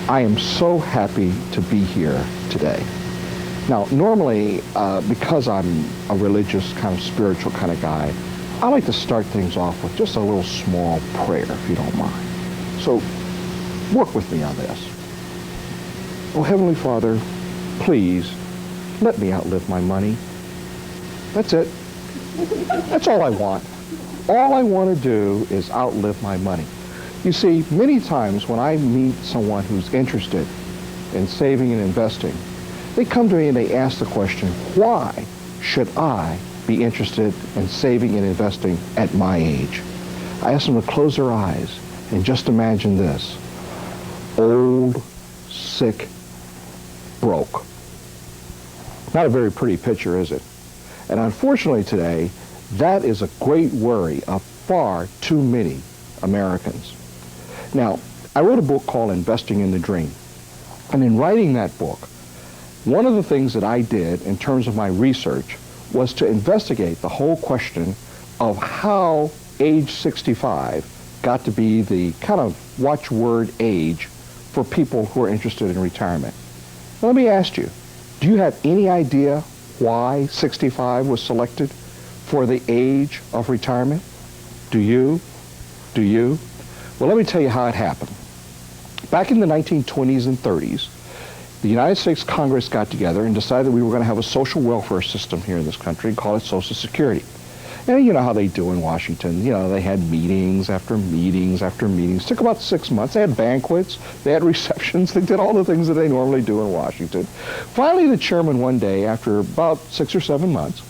I am so happy to be here today. Now, normally, because I'm a religious, kind of spiritual kind of guy, I like to start things off with just a little small prayer, if you don't mind. So, work with me on this. Oh, Heavenly Father, please, let me outlive my money. That's it. That's all I want. All I want to do is outlive my money. You see, many times when I meet someone who's interested in saving and investing, they come to me and they ask the question, why should I be interested in saving and investing at my age? I ask them to close their eyes and just imagine this: old, sick, broke. Not a very pretty picture, is it? And unfortunately today, that is a great worry of far too many Americans. Now, I wrote a book called Investing in the Dream. And in writing that book, one of the things that I did in terms of my research was to investigate the whole question of how age 65 got to be the kind of watchword age for people who are interested in retirement. Now, let me ask you, do you have any idea why 65 was selected for the age of retirement? Do you? Do you? Well, let me tell you how it happened. Back in the 1920s and 30s, the United States Congress got together and decided we were going to have a social welfare system here in this country and call it Social Security. And you know how they do in Washington. You know, they had meetings after meetings after meetings. It took about 6 months. They had banquets. They had receptions. They did all the things that they normally do in Washington. Finally, the chairman one day, after about 6 or 7 months,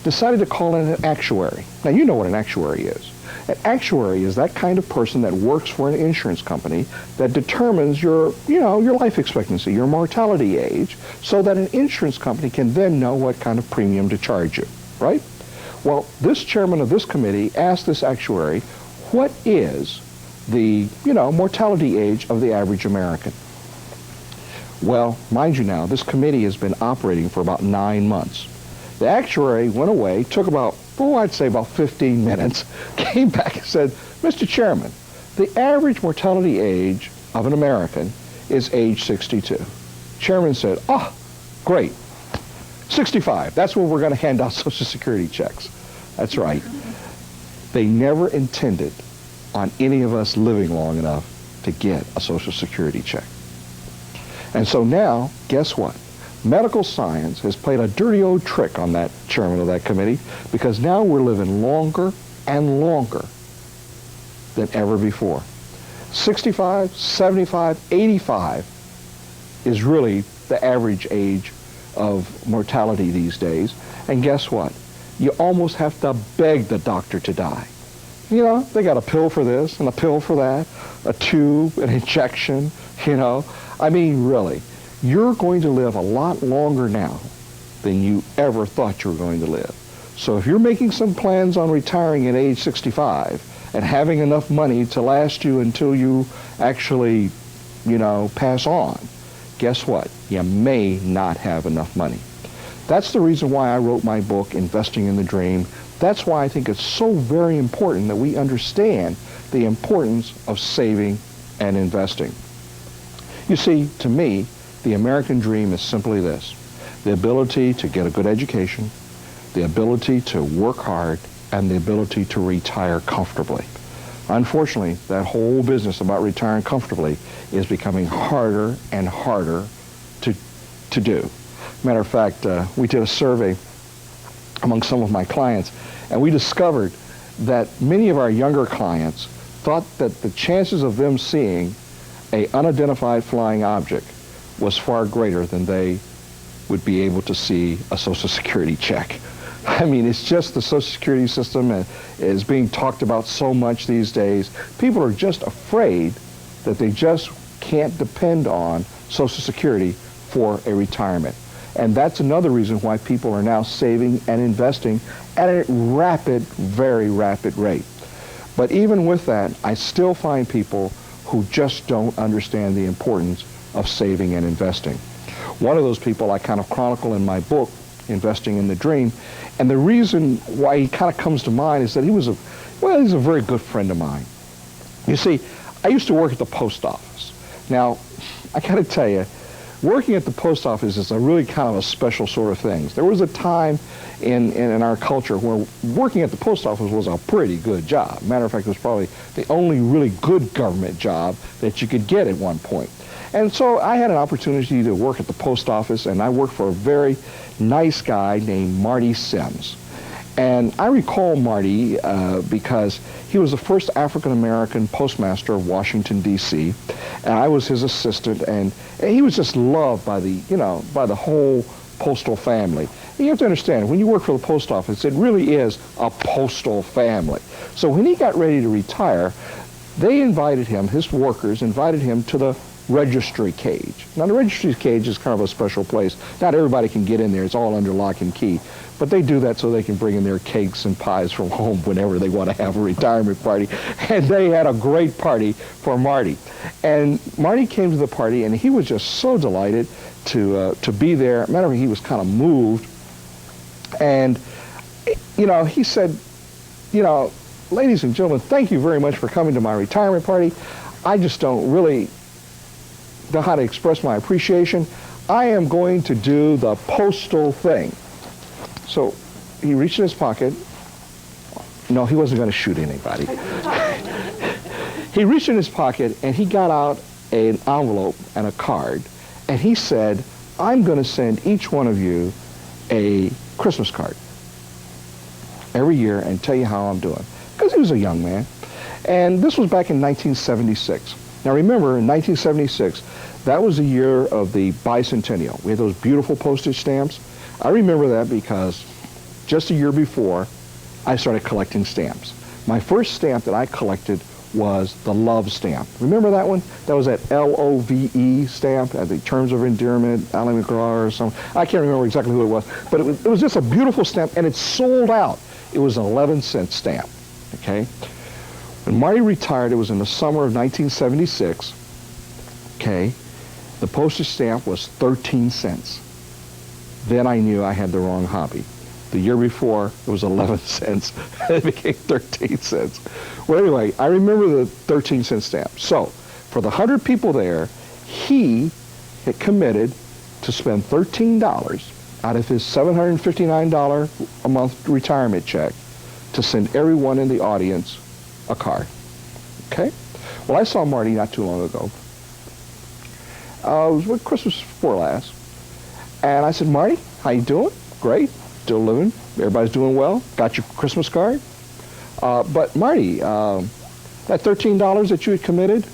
decided to call in an actuary. Now, you know what an actuary is. An actuary is that kind of person that works for an insurance company that determines your life expectancy, your mortality age, so that an insurance company can then know what kind of premium to charge you, right? Well, this chairman of this committee asked this actuary, what is the, mortality age of the average American? Well, mind you now, this committee has been operating for about 9 months. The actuary went away, took about, I'd say about 15 minutes, came back and said, Mr. Chairman, the average mortality age of an American is age 62. Chairman said, great, 65, that's when we're going to hand out Social Security checks. That's right. They never intended on any of us living long enough to get a Social Security check. And so now, guess what? Medical science has played a dirty old trick on that chairman of that committee, because now we're living longer and longer than ever before. 65, 75, 85 is really the average age of mortality these days. And guess what? You almost have to beg the doctor to die. You know, they got a pill for this and a pill for that, a tube, an injection, I mean, really. You're going to live a lot longer now than you ever thought you were going to live. So if you're making some plans on retiring at age 65 and having enough money to last you until you actually, pass on, guess what? You may not have enough money. That's the reason why I wrote my book, Investing in the Dream. That's why I think it's so very important that we understand the importance of saving and investing. You see, to me, the American dream is simply this: the ability to get a good education, the ability to work hard, and the ability to retire comfortably. Unfortunately, that whole business about retiring comfortably is becoming harder and harder to do. Matter of fact, we did a survey among some of my clients, and we discovered that many of our younger clients thought that the chances of them seeing an unidentified flying object was far greater than they would be able to see a Social Security check. I mean, it's just the Social Security system is being talked about so much these days. People are just afraid that they just can't depend on Social Security for a retirement. And that's another reason why people are now saving and investing at a rapid, very rapid rate. But even with that, I still find people who just don't understand the importance of saving and investing. One of those people I kind of chronicle in my book, Investing in the Dream, and the reason why he kind of comes to mind is that he's a very good friend of mine. You see, I used to work at the post office. Now, I got to tell you, working at the post office is a really kind of a special sort of thing. There was a time in our culture where working at the post office was a pretty good job. Matter of fact, it was probably the only really good government job that you could get at one point. And so I had an opportunity to work at the post office, and I worked for a very nice guy named Marty Sims. And I recall Marty because he was the first African-American postmaster of Washington, D.C., and I was his assistant, and he was just loved by by the whole postal family. And you have to understand, when you work for the post office, it really is a postal family. So when he got ready to retire, they invited him, his workers invited him to the registry cage. Now, the registry cage is kind of a special place. Not everybody can get in there. It's all under lock and key. But they do that so they can bring in their cakes and pies from home whenever they want to have a retirement party. And they had a great party for Marty. And Marty came to the party, and he was just so delighted to be there. Matter of fact, he was kind of moved. And, he said, ladies and gentlemen, thank you very much for coming to my retirement party. I just don't really know how to express my appreciation. I am going to do the postal thing. So he reached in his pocket. No, he wasn't going to shoot anybody. He reached in his pocket and he got out an envelope and a card, and he said, I'm going to send each one of you a Christmas card every year and tell you how I'm doing. Because he was a young man. And this was back in 1976. Now remember, in 1976, that was the year of the bicentennial. We had those beautiful postage stamps. I remember that because just a year before, I started collecting stamps. My first stamp that I collected was the love stamp. Remember that one? That was that L-O-V-E stamp, the Terms of Endearment, Alan McGraw or something. I can't remember exactly who it was, but it was just a beautiful stamp, and it sold out. It was an 11-cent stamp, okay? When Marty retired, it was in the summer of 1976, okay? The postage stamp was 13 cents. Then I knew I had the wrong hobby. The year before, it was 11 cents. It became 13 cents. Well, anyway, I remember the 13-cent stamp. So, for the 100 people there, he had committed to spend $13 out of his $759 a month retirement check to send everyone in the audience a card. Okay? Well, I saw Marty not too long ago. It was what Christmas before last. And I said, Marty, how you doing? Great. Still living. Everybody's doing well. Got your Christmas card. But Marty, that $13 that you had committed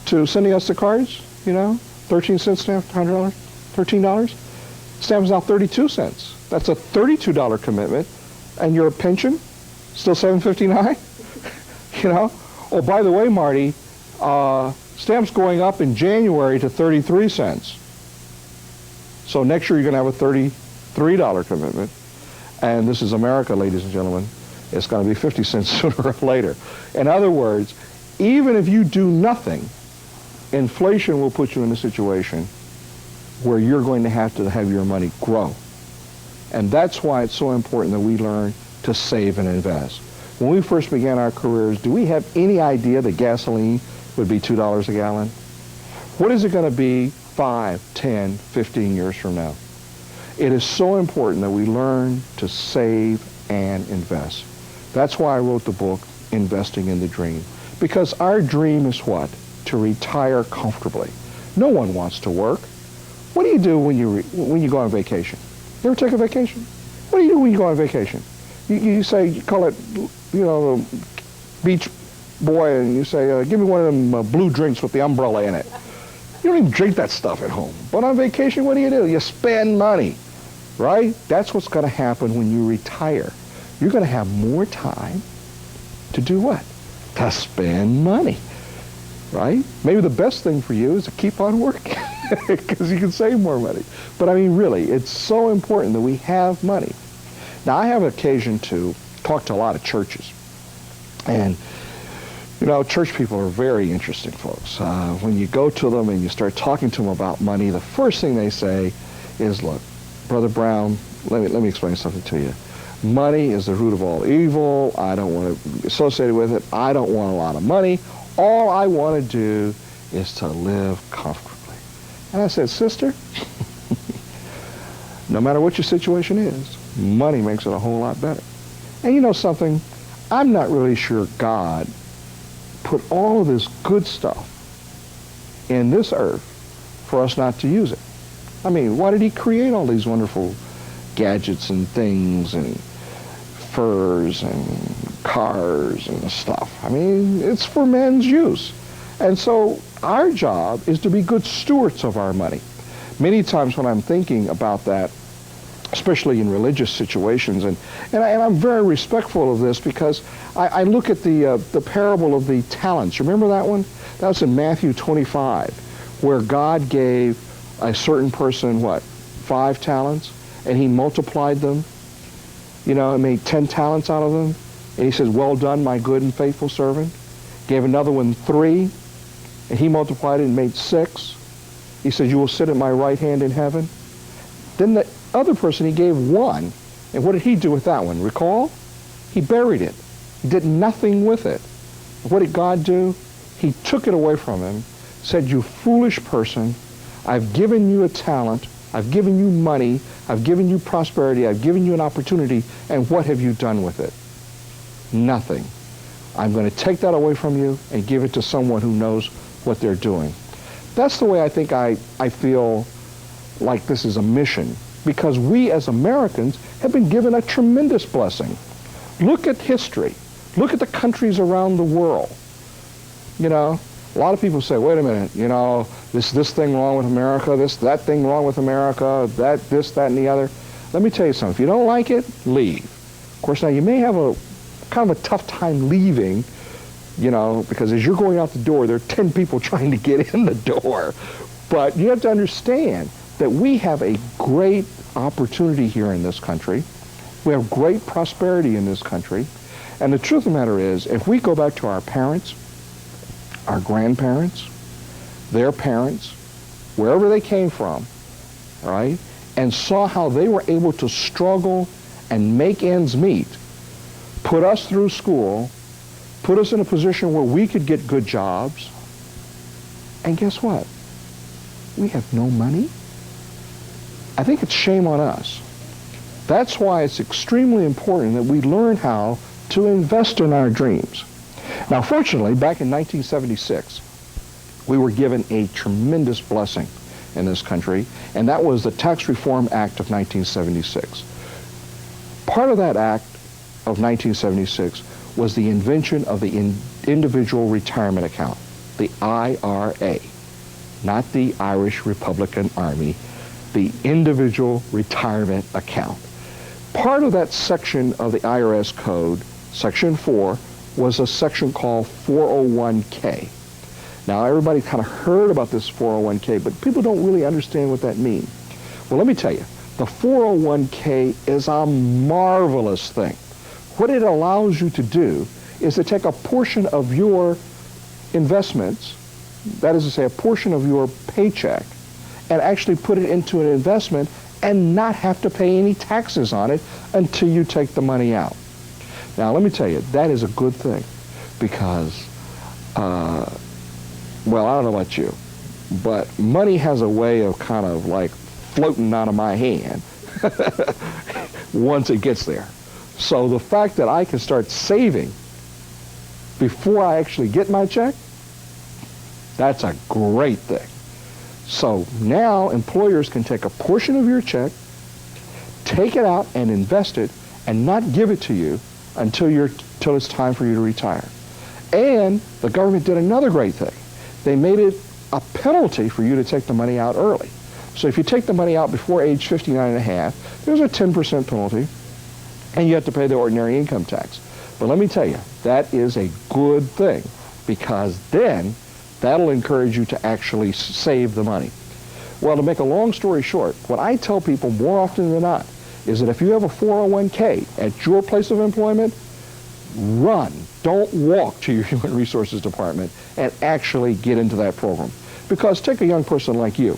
to sending us the cards, 13 cents stamp, $100, $13, stamp is now 32 cents. That's a $32 commitment. And your pension, still $7.59? Oh, by the way, Marty, stamp's going up in January to 33 cents. So next year you're going to have a $33 commitment. And this is America, ladies and gentlemen. It's going to be 50 cents sooner or later. In other words, even if you do nothing, inflation will put you in a situation where you're going to have your money grow. And that's why it's so important that we learn to save and invest. When we first began our careers, do we have any idea that gasoline would be $2 a gallon? What is it going to be 5, 10, 15 years from now? It is so important that we learn to save and invest. That's why I wrote the book, Investing in the Dream. Because our dream is what? To retire comfortably. No one wants to work. What do you do when you go on vacation? You ever take a vacation? What do you do when you go on vacation? You call it, the beach boy, and you say, give me one of them blue drinks with the umbrella in it. You don't even drink that stuff at home. But on vacation, what do? You spend money, right? That's what's going to happen when you retire. You're going to have more time to do what? To spend money, right? Maybe the best thing for you is to keep on working because you can save more money. But I mean, really, it's so important that we have money. Now, I have occasion to talk to a lot of churches. And, church people are very interesting folks. When you go to them and you start talking to them about money, the first thing they say is, look, Brother Brown, let me explain something to you. Money is the root of all evil. I don't want to be associated with it. I don't want a lot of money. All I want to do is to live comfortably. And I said, sister, no matter what your situation is, money makes it a whole lot better. And you know something? I'm not really sure God put all of this good stuff in this earth for us not to use it. I mean, why did he create all these wonderful gadgets and things and furs and cars and stuff? I mean, it's for man's use. And so our job is to be good stewards of our money. Many times when I'm thinking about that, especially in religious situations, and I'm very respectful of this because I look at the parable of the talents. Remember that one? That was in Matthew 25, where God gave a certain person, 5 talents, and he multiplied them, and made 10 talents out of them. And he says, well done, my good and faithful servant. Gave another one 3, and he multiplied it and made 6. He said, you will sit at my right hand in heaven. Then the other person, he gave 1, and what did he do with that one? Recall? He buried it. He did nothing with it. What did God do? He took it away from him, said, you foolish person, I've given you a talent, I've given you money, I've given you prosperity, I've given you an opportunity, and what have you done with it? Nothing. I'm going to take that away from you and give it to someone who knows what they're doing. That's the way I think I feel like this is a mission, because we as Americans have been given a tremendous blessing. Look at history. Look at the countries around the world. A lot of people say, wait a minute, this thing wrong with America, that thing wrong with America, this, that, and the other. Let me tell you something. If you don't like it, leave. Of course, now you may have a kind of a tough time leaving, because as you're going out the door, there are 10 people trying to get in the door. But you have to understand that we have a great opportunity here in this country. We have great prosperity in this country. And the truth of the matter is, if we go back to our parents, our grandparents, their parents, wherever they came from, right, and saw how they were able to struggle and make ends meet, put us through school, put us in a position where we could get good jobs, and guess what? We have no money. I think it's shame on us. That's why it's extremely important that we learn how to invest in our dreams. Now, fortunately, back in 1976, we were given a tremendous blessing in this country, and that was the Tax Reform Act of 1976. Part of that act of 1976 was the invention of the Individual Retirement Account, the IRA, not the Irish Republican Army, the Individual Retirement Account. Part of that section of the IRS code, Section 4, was a section called 401k. Now, everybody kind of heard about this 401k, but people don't really understand what that means. Well, let me tell you, the 401k is a marvelous thing. What it allows you to do is to take a portion of your investments, that is to say, a portion of your paycheck, and actually put it into an investment and not have to pay any taxes on it until you take the money out. Now, let me tell you, that is a good thing because, well, I don't know about you, but money has a way of kind of like floating out of my hand once it gets there. So the fact that I can start saving before I actually get my check, that's a great thing. So now employers can take a portion of your check, take it out and invest it, and not give it to you until it's time for you to retire. And the government did another great thing. They made it a penalty for you to take the money out early. So if you take the money out before age 59 and a half, there's a 10% penalty, and you have to pay the ordinary income tax. But let me tell you, that is a good thing, because then that'll encourage you to actually save the money. Well, to make a long story short, what I tell people more often than not is that if you have a 401k at your place of employment, run. Don't walk to your human resources department and actually get into that program. Because take a young person like you,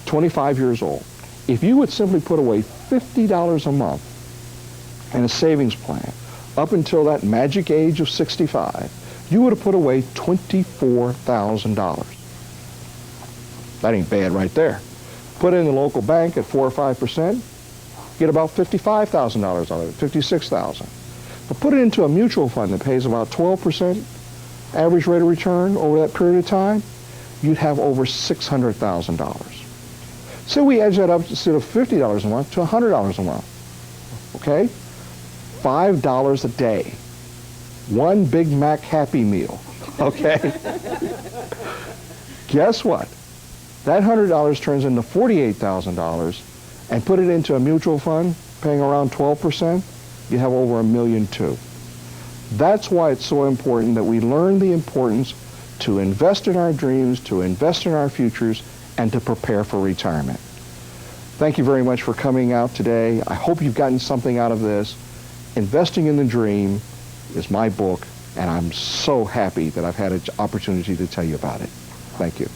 25 years old. If you would simply put away $50 a month in a savings plan up until that magic age of 65, you would have put away $24,000. That ain't bad right there. Put it in the local bank at 4 or 5%, get about $55,000 out of it, $56,000. But put it into a mutual fund that pays about 12% average rate of return over that period of time, you'd have over $600,000. So we edge that up instead of $50 a month to $100 a month. Okay? $5 a day. One Big Mac Happy Meal. Okay? Guess what? That $100 turns into $48,000, and put it into a mutual fund paying around 12%, you have over $1.2 million. That's why it's so important that we learn the importance to invest in our dreams, to invest in our futures, and to prepare for retirement. Thank you very much for coming out today. I hope you've gotten something out of this. Investing in the Dream is my book, and I'm so happy that I've had an opportunity to tell you about it. Thank you.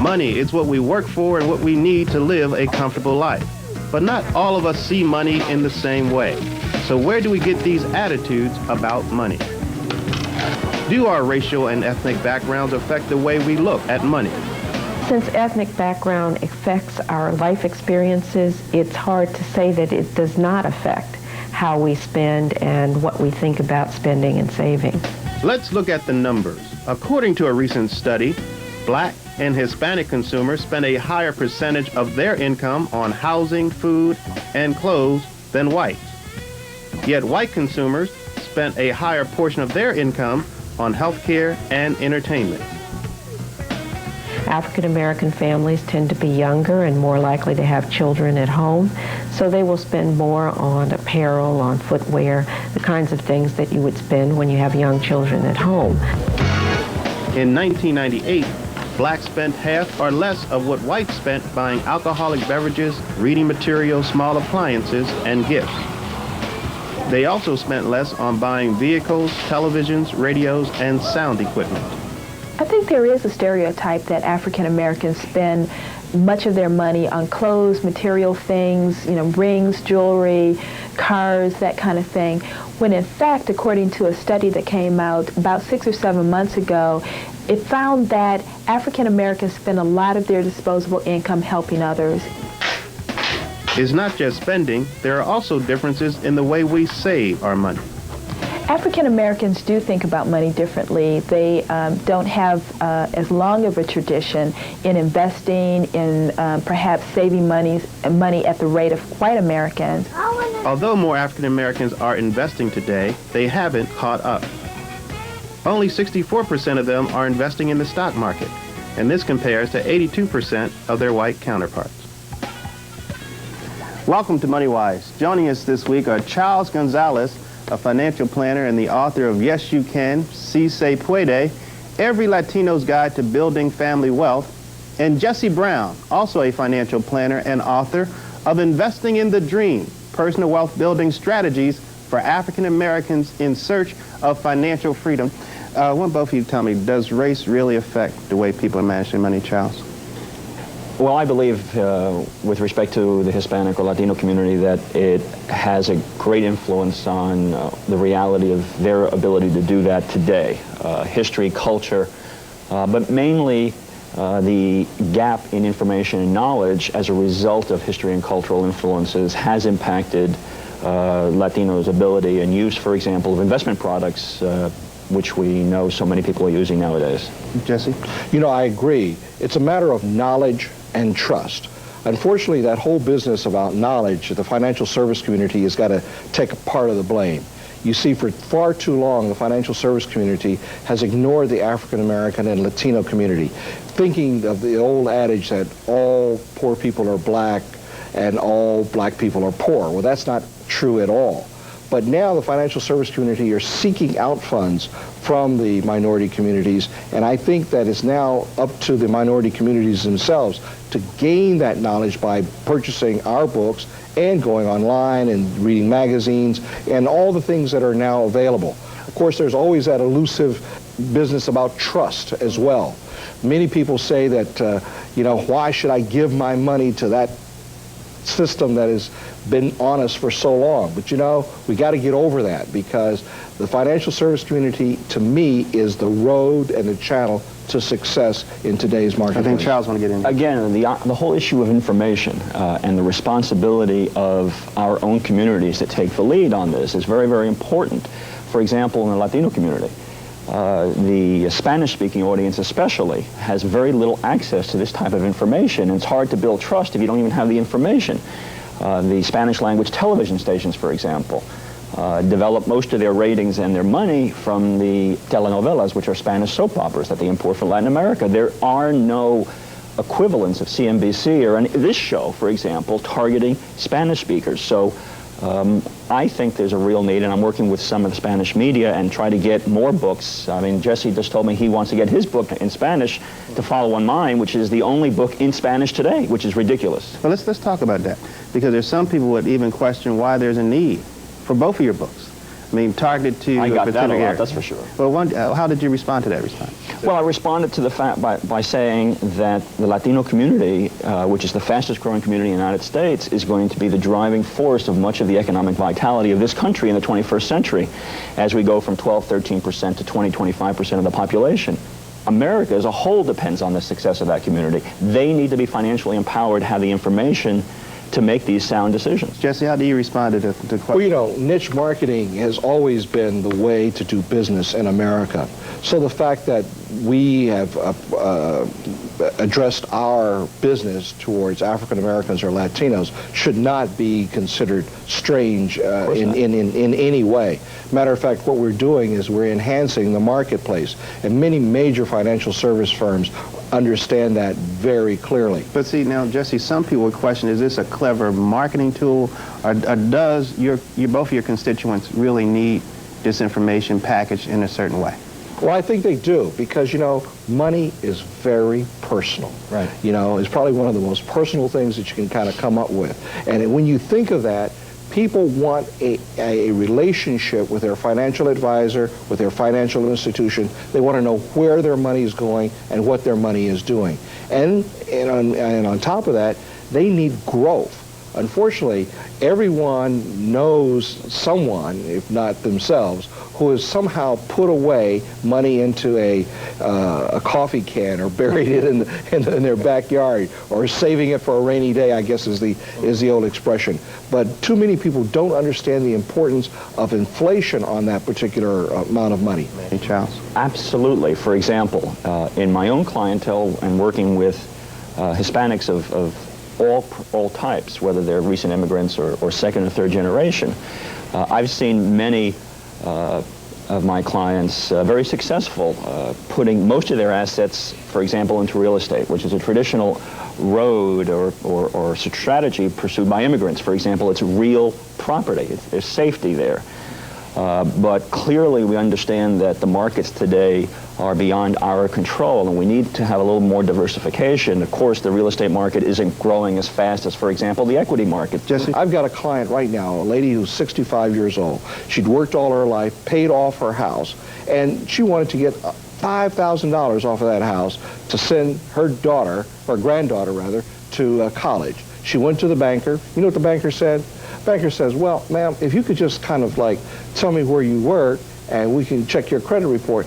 Money is what we work for and what we need to live a comfortable life. But not all of us see money in the same way. So where do we get these attitudes about money? Do our racial and ethnic backgrounds affect the way we look at money? Since ethnic background affects our life experiences, it's hard to say that it does not affect how we spend and what we think about spending and saving. Let's look at the numbers. According to a recent study, Black and Hispanic consumers spend a higher percentage of their income on housing, food, and clothes than whites. Yet white consumers spent a higher portion of their income on health care and entertainment. African American families tend to be younger and more likely to have children at home, so they will spend more on apparel, on footwear, the kinds of things that you would spend when you have young children at home. In 1998, Blacks spent half or less of what whites spent buying alcoholic beverages, reading materials, small appliances, and gifts. They also spent less on buying vehicles, televisions, radios, and sound equipment. I think there is a stereotype that African Americans spend much of their money on clothes, material things, rings, jewelry, cars, that kind of thing, when in fact, according to a study that came out about 6 or 7 months ago, it found that African Americans spend a lot of their disposable income helping others. It's not just spending, there are also differences in the way we save our money. African Americans do think about money differently. They don't have as long of a tradition in investing, in perhaps saving money at the rate of white Americans. Although more African Americans are investing today, they haven't caught up. Only 64% of them are investing in the stock market, and this compares to 82% of their white counterparts. Welcome to MoneyWise. Joining us this week are Charles Gonzalez, a financial planner and the author of Yes You Can, Si Se Puede, Every Latino's Guide to Building Family Wealth, and Jesse Brown, also a financial planner and author of Investing in the Dream, Personal Wealth Building Strategies for African Americans in Search of Financial Freedom. I want both of you to tell me, does race really affect the way people are managing money, Charles? Well, I believe, with respect to the Hispanic or Latino community, that it has a great influence on the reality of their ability to do that today. History, culture, but mainly the gap in information and knowledge as a result of history and cultural influences has impacted Latinos' ability and use, for example, of investment products, which we know so many people are using nowadays. Jesse? I agree. It's a matter of knowledge and trust. Unfortunately, that whole business about knowledge, the financial service community has got to take a part of the blame. You see, for far too long, the financial service community has ignored the African American and Latino community, thinking of the old adage that all poor people are black and all black people are poor. Well, that's not true at all. But now the financial service community are seeking out funds from the minority communities, and I think that it's now up to the minority communities themselves to gain that knowledge by purchasing our books and going online and reading magazines and all the things that are now available. Of course, there's always that elusive business about trust as well. Many people say that, why should I give my money to that system that has been on us for so long. But you know, we got to get over that, because the financial service community, to me, is the road and the channel to success in today's marketplace. I think Charles want to get in. Again, the whole issue of information and the responsibility of our own communities to take the lead on this is very, very important. For example, in the Latino community, the Spanish-speaking audience especially has very little access to this type of information, and it's hard to build trust if you don't even have the information. The Spanish-language television stations, for example, develop most of their ratings and their money from the telenovelas, which are Spanish soap operas that they import from Latin America. There are no equivalents of CNBC or this show, for example, targeting Spanish speakers. So I think there's a real need, and I'm working with some of the Spanish media and try to get more books. I mean, Jesse just told me he wants to get his book in Spanish to follow on mine, which is the only book in Spanish today, which is ridiculous. Well, let's talk about that, because there's some people would even question why there's a need for both of your books. I mean, targeted to I got a that a particular lot, area. that's for sure. Well, how did you respond to that response? Well, I responded to the fact by saying that the Latino community, which is the fastest growing community in the United States, is going to be the driving force of much of the economic vitality of this country in the 21st century, as we go from 12-13% to 20-25% of the population. America as a whole depends on the success of that community. They need to be financially empowered, have the information to make these sound decisions. Jesse, how do you respond to the question? Well, you know, niche marketing has always been the way to do business in America. So the fact that we have addressed our business towards African Americans or Latinos should not be considered strange in any way. Matter of fact, what we're doing is we're enhancing the marketplace, and many major financial service firms understand that very clearly. But see, now, Jesse, some people would question, is this a clever marketing tool, or does both of your constituents really need this information packaged in a certain way? Well, I think they do, because, you know, money is very personal. Right. You know, it's probably one of the most personal things that you can kind of come up with. And when you think of that, people want a relationship with their financial advisor, with their financial institution. They want to know where their money is going and what their money is doing. And on top of that, they need growth. Unfortunately, everyone knows someone, if not themselves, who has somehow put away money into a coffee can, or buried it in their backyard, or saving it for a rainy day, I guess is the old expression. But too many people don't understand the importance of inflation on that particular amount of money. Hey, Charles? Absolutely. For example, in my own clientele and working with Hispanics of all types, whether they're recent immigrants or second or third generation, I've seen many of my clients very successful putting most of their assets, for example, into real estate, which is a traditional road or strategy pursued by immigrants. For example, it's real property. There's safety there. But clearly we understand that the markets today are beyond our control, and we need to have a little more diversification. Of course, the real estate market isn't growing as fast as, for example, the equity market. Jesse? I've got a client right now, a lady who's 65 years old. She'd worked all her life, paid off her house, and she wanted to get $5,000 off of that house to send her daughter, or granddaughter rather, to college. She went to the banker. You know what the banker said? Banker says, well, ma'am, if you could just kind of like tell me where you work and we can check your credit report.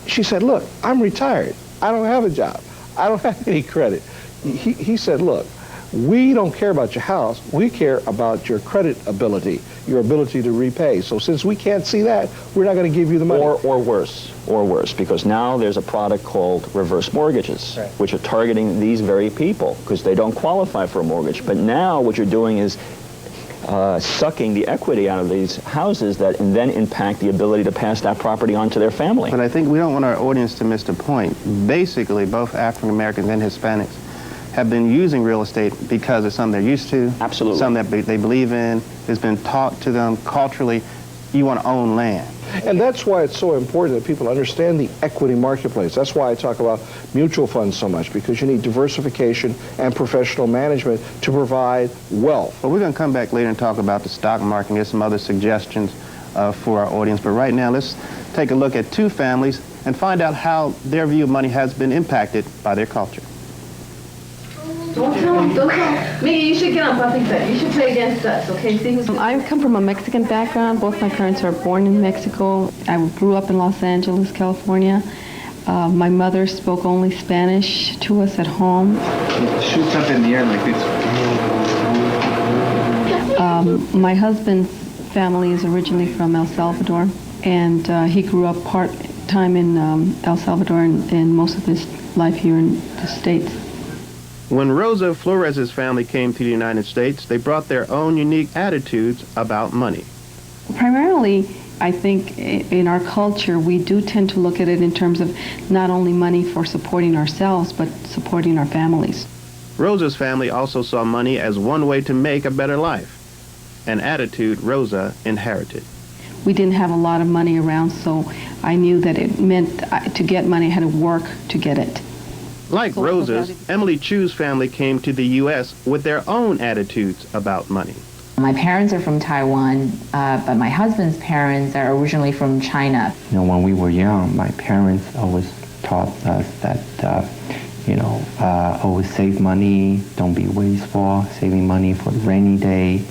She said, look, I'm retired. I don't have a job. I don't have any credit. He said, look, we don't care about your house. We care about your credit ability, your ability to repay. So since we can't see that, we're not going to give you the money. Or worse, because now there's a product called reverse mortgages, right, which are targeting these very people because they don't qualify for a mortgage. But now what you're doing is sucking the equity out of these houses that and then impact the ability to pass that property on to their family. But I think we don't want our audience to miss the point. Basically, both African Americans and Hispanics have been using real estate because it's something they're used to. Absolutely. Something that they believe in. It's been taught to them culturally. You want to own land. And that's why it's so important that people understand the equity marketplace. That's why I talk about mutual funds so much, because you need diversification and professional management to provide wealth. Well, we're going to come back later and talk about the stock market and get some other suggestions for our audience. But right now, let's take a look at two families and find out how their view of money has been impacted by their culture. Don't tell him, don't tell him. Miggy, you should get up, I think that. You should play against us, okay? See who's... I come from a Mexican background. Both my parents are born in Mexico. I grew up in Los Angeles, California. My mother spoke only Spanish to us at home. Shoots up in the air like this. My husband's family is originally from El Salvador, and he grew up part-time in El Salvador and most of his life here in the States. When Rosa Flores' family came to the United States, they brought their own unique attitudes about money. Primarily, I think in our culture, we do tend to look at it in terms of not only money for supporting ourselves, but supporting our families. Rosa's family also saw money as one way to make a better life, an attitude Rosa inherited. We didn't have a lot of money around, so I knew that it meant to get money, I had to work to get it. Like Rosa's, Emily Chu's family came to the U.S. with their own attitudes about money. My parents are from Taiwan, but my husband's parents are originally from China. You know, when we were young, my parents always taught us that, always save money, don't be wasteful, saving money for the rainy day.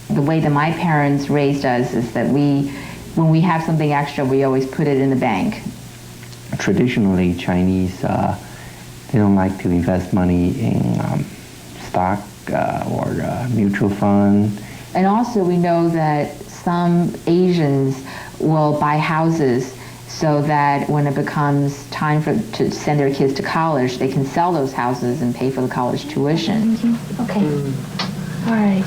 The way that my parents raised us is that when we have something extra, we always put it in the bank. Traditionally, Chinese, they don't like to invest money in stock or mutual fund. And also we know that some Asians will buy houses so that when it becomes time to send their kids to college, they can sell those houses and pay for the college tuition. Okay. All right.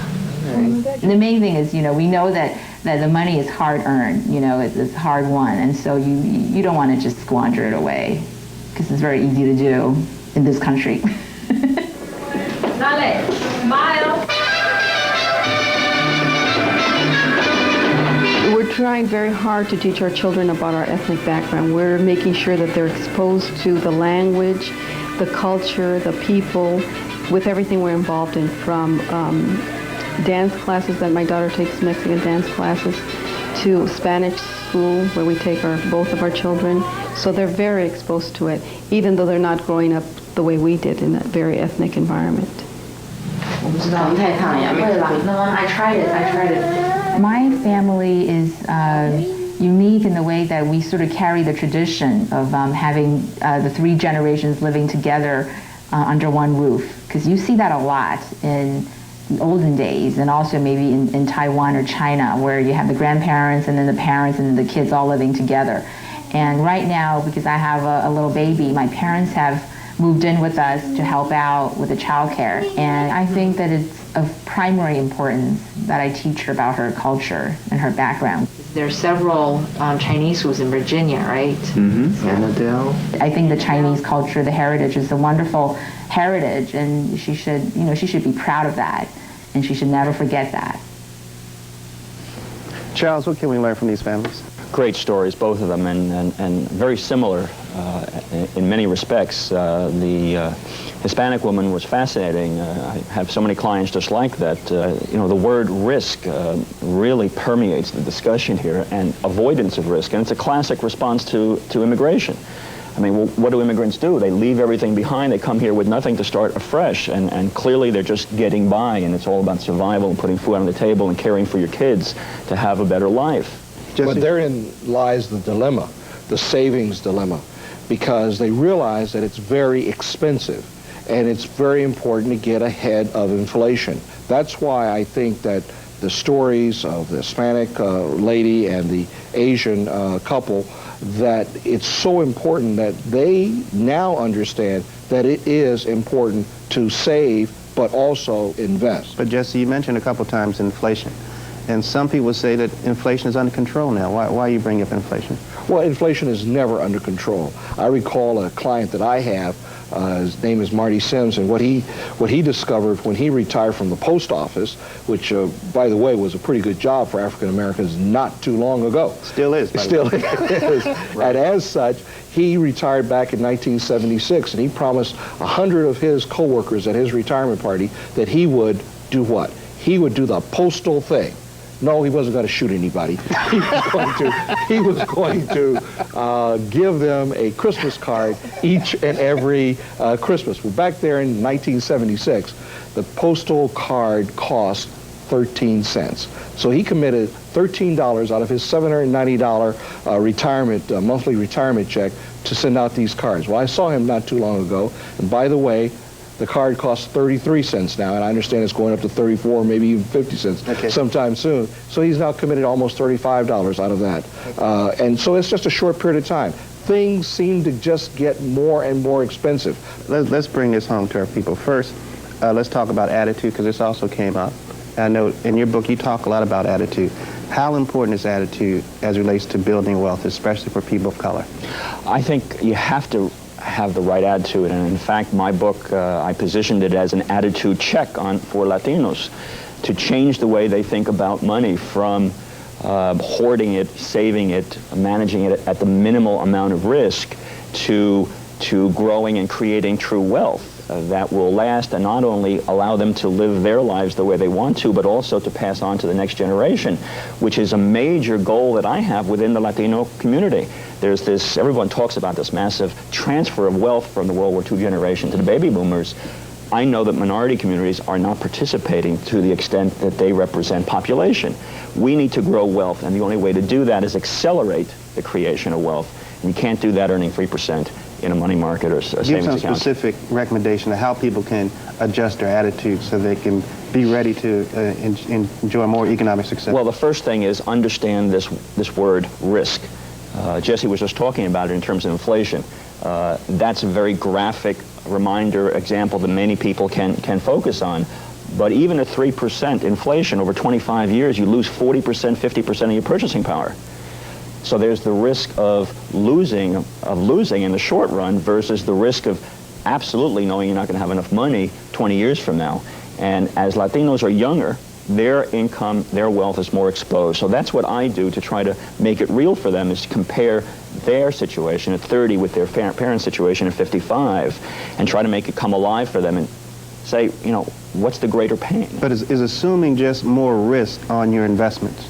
The main thing is, we know that the money is hard earned, it's hard won, and so you don't want to just squander it away, because it's very easy to do in this country. Nale, smile. We're trying very hard to teach our children about our ethnic background. We're making sure that they're exposed to the language, the culture, the people, with everything we're involved in, from dance classes that my daughter takes, Mexican dance classes, to Spanish school where we take both of our children. So they're very exposed to it, even though they're not growing up the way we did in that very ethnic environment. I tried it. My family is unique in the way that we sort of carry the tradition of having the three generations living together under one roof. Because you see that a lot in the olden days, and also maybe in Taiwan or China, where you have the grandparents and then the parents and then the kids all living together. And right now, because I have a little baby, my parents have moved in with us to help out with the child care. And I think that it's of primary importance that I teach her about her culture and her background. There are several Chinese schools in Virginia, right? Mm-hmm. Annandale. I think the Chinese culture, the heritage, is a wonderful heritage, and she should be proud of that, and she should never forget that. Charles, what can we learn from these families? Great stories, both of them, and very similar in many respects. The Hispanic woman was fascinating. I have so many clients just like that. The word risk really permeates the discussion here, and avoidance of risk, and it's a classic response to immigration. I mean, well, what do immigrants do? They leave everything behind. They come here with nothing to start afresh, and clearly they're just getting by, and it's all about survival and putting food on the table and caring for your kids to have a better life. But therein lies the dilemma, the savings dilemma, because they realize that it's very expensive, and it's very important to get ahead of inflation. That's why I think that the stories of the Hispanic lady and the Asian couple, that it's so important that they now understand that it is important to save but also invest. But Jesse, you mentioned a couple times inflation. And some people say that inflation is under control now. Why you bring up inflation? Well, inflation is never under control. I recall a client that I have, his name is Marty Sims, and what he discovered when he retired from the post office, which, by the way, was a pretty good job for African Americans not too long ago. Still is. Still is. Right. And as such, he retired back in 1976, and he promised 100 of his coworkers at his retirement party that he would do what? He would do the postal thing. No, he wasn't going to shoot anybody. He was going to give them a Christmas card each and every Christmas. Well, back there in 1976, the postal card cost 13 cents. So he committed $13 out of his $790 monthly retirement check to send out these cards. Well, I saw him not too long ago, and by the way, the card costs 33 cents now, and I understand it's going up to 34, maybe even 50 cents sometime soon. So he's now committed almost $35 out of that. And so it's just a short period of time. Things seem to just get more and more expensive. Let's bring this home to our people. First, let's talk about attitude, because this also came up. I know in your book you talk a lot about attitude. How important is attitude as it relates to building wealth, especially for people of color? I think you have to have the right attitude, and in fact my book, I positioned it as an attitude check for Latinos to change the way they think about money from hoarding it, saving it, managing it at the minimal amount of risk to growing and creating true wealth that will last and not only allow them to live their lives the way they want to, but also to pass on to the next generation, which is a major goal that I have within the Latino community. There's this, everyone talks about this massive transfer of wealth from the World War II generation to the baby boomers. I know that minority communities are not participating to the extent that they represent population. We need to grow wealth, and the only way to do that is accelerate the creation of wealth. And you can't do that earning 3% in a money market or a savings account. Give some specific recommendation of how people can adjust their attitude so they can be ready to enjoy more economic success. Well, the first thing is understand this word risk. Jesse was just talking about it in terms of inflation. That's a very graphic reminder, example that many people can focus on. But even at 3% inflation over 25 years, you lose 40%, 50% of your purchasing power. So there's the risk of losing in the short run versus the risk of absolutely knowing you're not going to have enough money 20 years from now. And as Latinos are younger, their income, their wealth is more exposed. So that's what I do to try to make it real for them, is to compare their situation at 30 with their parents' situation at 55 and try to make it come alive for them and say, you know, what's the greater pain? But is assuming just more risk on your investments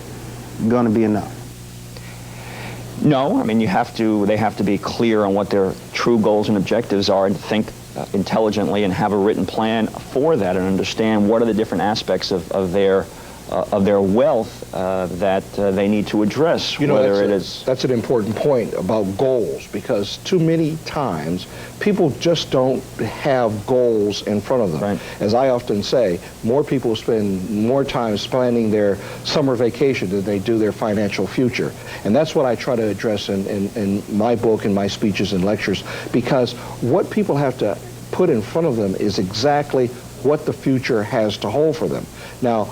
going to be enough? No, I mean, they have to be clear on what their true goals and objectives are and think intelligently and have a written plan for that and understand what are the different aspects of their wealth that they need to address. You know, that's an important point about goals, because too many times people just don't have goals in front of them. Right. As I often say, more people spend more time planning their summer vacation than they do their financial future. And that's what I try to address in my book and my speeches and lectures, because what people have to put in front of them is exactly what the future has to hold for them. Now,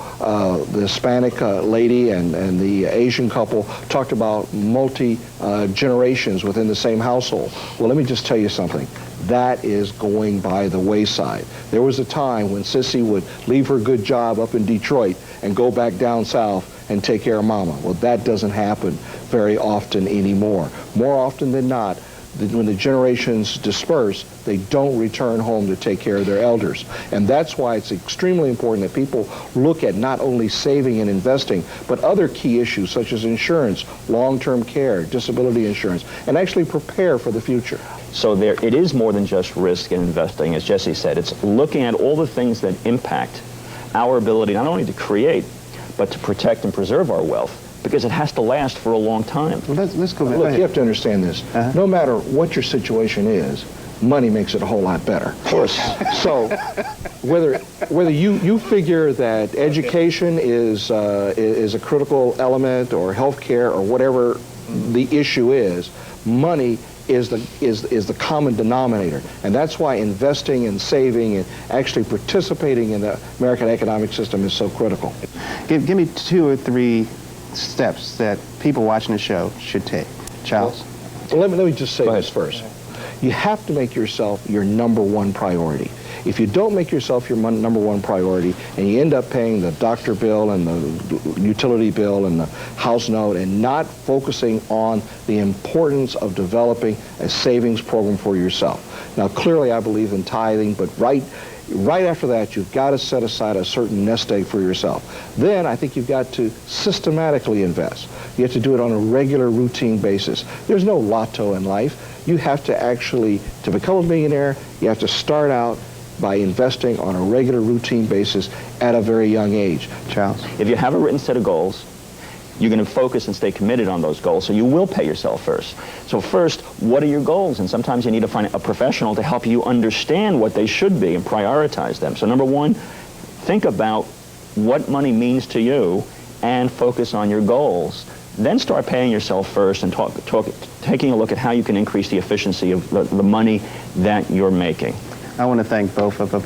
the Hispanic lady and the Asian couple talked about multi-generations within the same household. Well, let me just tell you something. That is going by the wayside. There was a time when Sissy would leave her good job up in Detroit and go back down south and take care of Mama. Well, that doesn't happen very often anymore. More often than not, when the generations disperse, they don't return home to take care of their elders. And that's why it's extremely important that people look at not only saving and investing, but other key issues such as insurance, long-term care, disability insurance, and actually prepare for the future. So it is more than just risk in investing, as Jesse said. It's looking at all the things that impact our ability not only to create, but to protect and preserve our wealth, because it has to last for a long time. Well, let's go back. Look, you have to understand this. No matter what your situation is, money makes it a whole lot better. Of course. So whether you figure that education is a critical element, or healthcare, or whatever the issue is, money is the common denominator. And that's why investing and saving and actually participating in the American economic system is so critical. Give me 2 or 3 steps that people watching the show should take. Charles? Well, let me just say this first. You have to make yourself your number one priority. If you don't make yourself your number one priority, and you end up paying the doctor bill and the utility bill and the house note and not focusing on the importance of developing a savings program for yourself. Now, clearly I believe in tithing, but right Right after that, you've got to set aside a certain nest egg for yourself. Then I think you've got to systematically invest. You have to do it on a regular, routine basis. There's no lotto in life. You have to actually, to become a millionaire, you have to start out by investing on a regular, routine basis at a very young age. Charles? If you have a written set of goals, you're going to focus and stay committed on those goals, so you will pay yourself first. So first, what are your goals? And sometimes you need to find a professional to help you understand what they should be and prioritize them. So number one, think about what money means to you and focus on your goals. Then start paying yourself first and taking a look at how you can increase the efficiency of the money that you're making. I want to thank both of you.